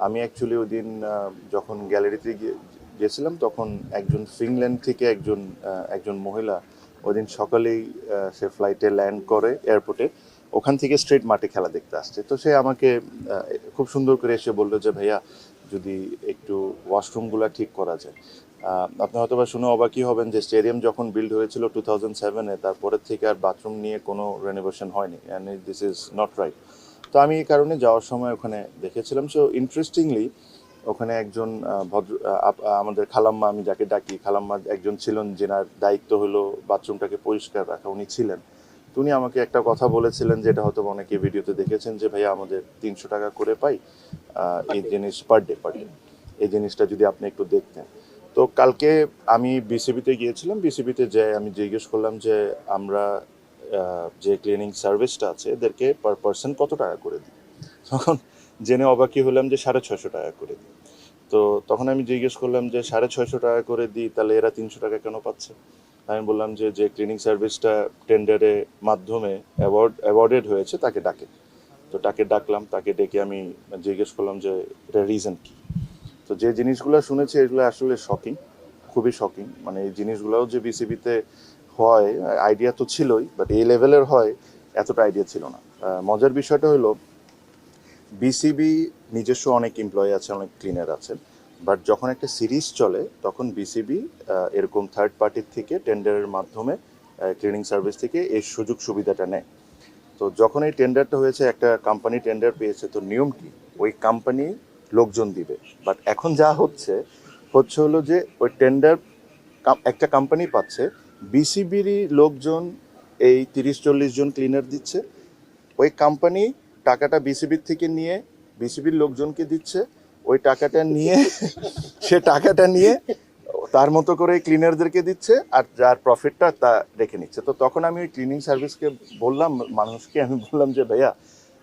আমি অ্যাকচুয়ালি ওই দিন যখন গ্যালারিতে গিয়েছিলাম তখন একজন ফিনল্যান্ড থেকে একজন মহিলা ওই দিন সকালেই সে ফ্লাইটে ল্যান্ড করে এয়ারপোর্টে, ওখান থেকে স্ট্রেট মাঠে খেলা দেখতে আসছে। তো সে আমাকে খুব সুন্দর করে এসে বললো যে ভাইয়া যদি একটু ওয়াশরুমগুলো ঠিক করা যায়। আপনি হয়তো বা শুনে অবাকই হবেন যে স্টেডিয়াম যখন বিল্ড হয়েছিল 2007-এ, তারপরের থেকে আর বাথরুম নিয়ে কোনো রেনোভেশন হয়নি, and this is not right. তো আমি এই কারণে যাওয়ার সময় ওখানে দেখেছিলাম। সো ইন্টারেস্টিংলি ওখানে একজন আমাদের খালাম্মা, আমি যাকে ডাকি খালাম্মা, একজন ছিলেন যেনার দায়িত্ব হলো বাথরুমটাকে পরিষ্কার রাখা, উনি ছিলেন। তো উনি আমাকে একটা কথা বলেছিলেন, যেটা হয়তো অনেকে ভিডিওতে দেখেছেন, যে ভাইয়া আমাদের 300 টাকা করে পাই এই জিনিস পার ডে, এই জিনিসটা যদি আপনি একটু দেখতেন। তো কালকে আমি বিসিবিতে গিয়েছিলাম, বিসিবিতে যে আমি জিজ্ঞেস করলাম যে আমরা যে ক্লিনিং সার্ভিসটা আছে এদেরকে পার পার্সন কত টাকা করে দিই। তখন জেনে অবাকই হলাম যে 650 টাকা করে দিই। তো তখন আমি জিজ্ঞেস করলাম যে 650 টাকা করে দিই, তাহলে এরা 300 টাকা কেন পাচ্ছে? আমি বললাম যে যে ক্লিনিং সার্ভিসটা টেন্ডারের মাধ্যমে অ্যাওয়ার্ডেড হয়েছে তাকে ডাকে। তো তাকে ডাকলাম, তাকে ডেকে আমি জিজ্ঞেস করলাম যে এটা রিজন কী। তো যে জিনিসগুলো শুনেছি এগুলো আসলে শকিং, খুবই শকিং। মানে এই জিনিসগুলোও যে বিসিবিতে হয় আইডিয়া তো ছিলই, বাট এই লেভেলের হয় এতটা আইডিয়া ছিল না। মজার বিষয়টা হলো বিসিবি নিজস্ব অনেক এমপ্লয়ি আছে, অনেক ক্লিনার আছেন, বাট যখন একটা সিরিজ চলে তখন বিসিবি এরকম থার্ড পার্টির থেকে টেন্ডারের মাধ্যমে ক্লিনিং সার্ভিস থেকে এই সুযোগ সুবিধাটা নেয়। তো যখন এই টেন্ডারটা হয়েছে, একটা কোম্পানি টেন্ডার পেয়েছে, তো নিয়ম কি ওই কোম্পানি লোকজন দিবে। বাট এখন যা হচ্ছে হলো যে ওই টেন্ডার একটা কোম্পানি পাচ্ছে, বিসিবিরই লোকজন এই 30-40 জন ক্লিনার দিচ্ছে, ওই কোম্পানি টাকাটা বিসিবির থেকে নিয়ে বিসিবির লোকজনকে দিচ্ছে, ওই টাকাটা নিয়ে সে টাকাটা নিয়ে তার মতো করে ক্লিনারদেরকে দিচ্ছে, আর যার প্রফিটটা তা রেখে নিচ্ছে। তো তখন আমি ওই ক্লিনিং সার্ভিসকে বললাম, মানুষকে আমি বললাম যে ভাইয়া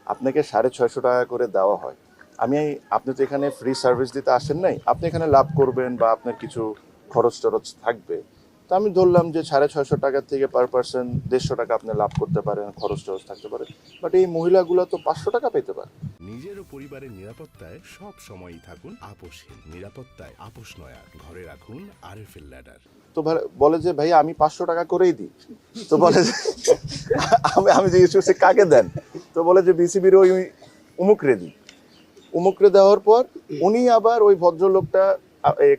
আপনাকে 650 টাকা করে দেওয়া হয়, আপনি তো এখানে ফ্রি সার্ভিস দিতে আসেন নাই, আপনি এখানে লাভ করবেন বা আপনার কিছু খরচ টরচ থাকবে। তো আমি ধরলাম যে 650 টাকার থেকে পার পার্সন 150 টাকা আপনি লাভ করতে পারেন, খরচ টরচ থাকতে পারে। বাট এই মহিলাগুলো তো 500 টাকা পেতে পারে। নিজের ও পরিবারের নিরাপত্তায় সব সময়ই থাকুন আপোষহীন। নিরাপত্তায় আপোষ নয়া, ঘরে রাখুন আরএফএল ল্যাডার। তো বলে যে ভাই আমি 500 টাকা করেই দিই। তো বলে যে আমি জিজ্ঞেস করছি কাকে দেন? তো বলে যে বিসিবির ওই উমুকরে দিই। উমুকরে দেওয়ার পর উনি আবার ওই ভদ্রলোকটা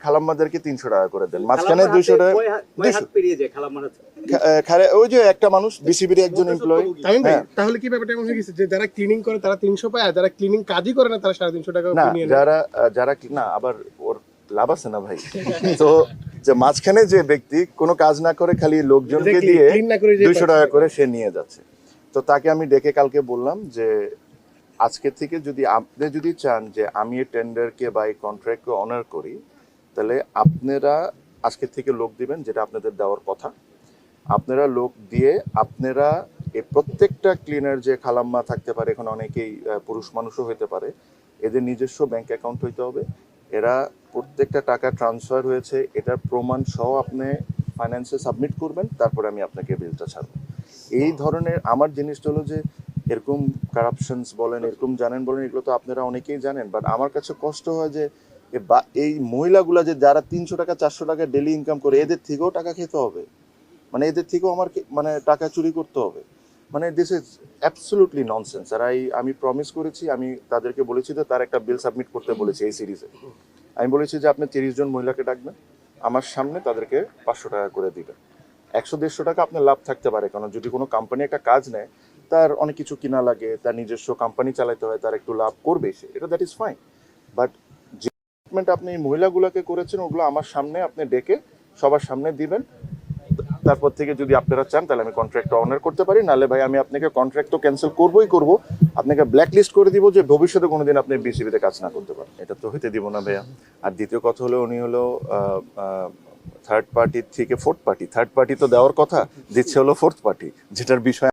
খালাম্মাদেরকে 300 টাকা করে দেন, মাঝখানে 200 টাকা। ওই যে একটা মানুষ বিসিবির একজন এমপ্লয়ি। তাহলে কি ব্যাপারটা এমন হয়ে গেছে যে যারা ক্লিনিং করে তারা 300 পায়, আর যারা ক্লিনিং কাজই করে না তারা 350 টাকা না, নিয়ে নেয়? যারা না, আবার ওর লাভ আছে না ভাই। তো যে মাঝখানে যে ব্যক্তি কোনো কাজ না করে খালি লোকজনকে দিয়ে 200 টাকা করে সে নিয়ে যাচ্ছে। তো তাকে আমি ডেকে কালকে বললাম যে আজকে থেকে আপনি যদি চান যে আমি এই টেন্ডারকে বা এই কন্ট্রাক্টকে অনার করি, তাহলে আপনারা আজকে থেকে লোক দিবেন, যেটা আপনাদের দেওয়ার কথা। আপনারা লোক দিয়ে আপনারা এই প্রত্যেকটা ক্লিনার, যে খালাম্মা থাকতে পারে, এখন অনেকেই পুরুষ মানুষও হতে পারে, এদের নিজস্ব ব্যাংক অ্যাকাউন্ট হইতে হবে। এরা প্রত্যেকটা টাকা ট্রান্সফার হয়েছে এটার প্রমাণ সহ আপনি ফাইন্যান্সে সাবমিট করবেন, তারপরে আমি আপনাকে বিলটা ছাড়বো। এই ধরনের আমার জিনিসটা হলো যে এরকম কারাপশনস বলেন, এরকম জানেন বলেন, এগুলো তো আপনারা অনেকেই জানেন, বাট আমার কাছে কষ্ট হয় যে এই মহিলাগুলা যে যারা 300 টাকা 400 টাকা ডেলি ইনকাম করে, এদের থেকেও টাকা খেতে হবে, মানে এদের থেকেও আমার মানে টাকা চুরি করতে হবে। মানে দিস ইজ অ্যাবসলিউটলি ননসেন্স। আর আমি প্রমিস করেছি, আমি তাদেরকে বলেছি যে তার একটা বিল সাবমিট করতে বলেছি এই সিরিজে। আমি বলেছি যে আপনি 30 জন মহিলাকে ডাকবেন, আমার সামনে তাদেরকে 500 টাকা করে দিবেন। 100-150 টাকা আপনার লাভ থাকতে পারে, কারণ যদি কোনো কোম্পানি একটা কাজ নেয় তার অনেক কিছু কিনা লাগে, তার নিজস্ব কোম্পানি চালাতে হয়, তার একটু লাভ করবে সে, এটা দ্যাট ইজ ফাইন। বাট যে ট্রিটমেন্ট আপনি এই মহিলাগুলোকে করেছেন ওগুলো আমার সামনে আপনি ডেকে সবার সামনে দিবেন। তারপর থেকে যদি আপনারা চান তাহলে আমি কন্ট্রাক্ট অনার করতে পারি, নাহলে ভাই আমি আপনাকে কন্ট্রাক্ট তো ক্যান্সেল করবোই করবো, আপনাকে ব্ল্যাক লিস্ট করে দিব যে ভবিষ্যতে কোনোদিন আপনি বিসিবিতে কাজ না করতে পারেন। এটা তো হইতে দিব না ভাইয়া। আর দ্বিতীয় কথা হলো উনি হলো থার্ড পার্টির থেকে ফোর্থ পার্টি, থার্ড পার্টি তো দেওয়ার কথা, দিচ্ছে হলো ফোর্থ পার্টি, যেটার বিষয়